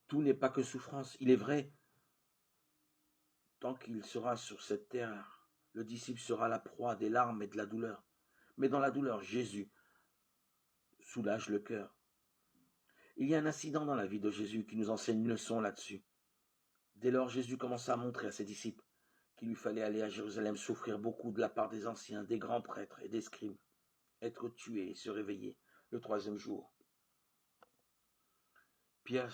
Tout n'est pas que souffrance. Il est vrai, tant qu'il sera sur cette terre, le disciple sera la proie des larmes et de la douleur. Mais dans la douleur, Jésus soulage le cœur. Il y a un incident dans la vie de Jésus qui nous enseigne une leçon là-dessus. Dès lors, Jésus commença à montrer à ses disciples qu'il lui fallait aller à Jérusalem souffrir beaucoup de la part des anciens, des grands prêtres et des scribes, être tué et se réveiller le troisième jour. Pierre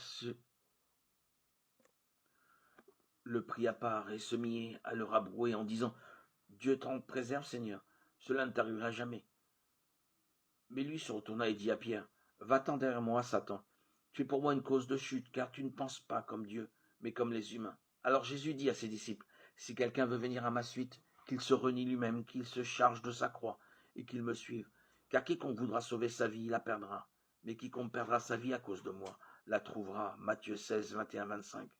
le prit à part et se mit à le rabrouer en disant « Dieu t'en préserve, Seigneur, cela ne t'arrivera jamais. » Mais lui se retourna et dit à Pierre « Va-t'en derrière moi, Satan. Tu es pour moi une cause de chute, car tu ne penses pas comme Dieu, mais comme les humains. » Alors Jésus dit à ses disciples « Si quelqu'un veut venir à ma suite, qu'il se renie lui-même, qu'il se charge de sa croix et qu'il me suive. Car quiconque voudra sauver sa vie, la perdra. Mais quiconque perdra sa vie à cause de moi, la trouvera. » Matthieu 16, 21, 25.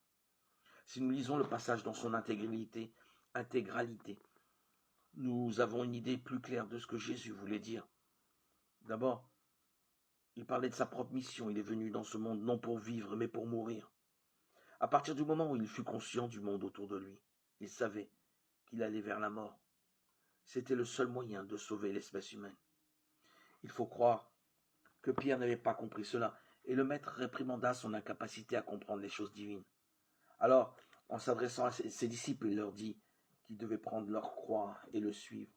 Si nous lisons le passage dans son intégralité, nous avons une idée plus claire de ce que Jésus voulait dire. D'abord, il parlait de sa propre mission. Il est venu dans ce monde non pour vivre, mais pour mourir. À partir du moment où il fut conscient du monde autour de lui, il savait qu'il allait vers la mort. C'était le seul moyen de sauver l'espèce humaine. Il faut croire que Pierre n'avait pas compris cela, et le maître réprimanda son incapacité à comprendre les choses divines. Alors, en s'adressant à ses disciples, il leur dit qu'ils devaient prendre leur croix et le suivre.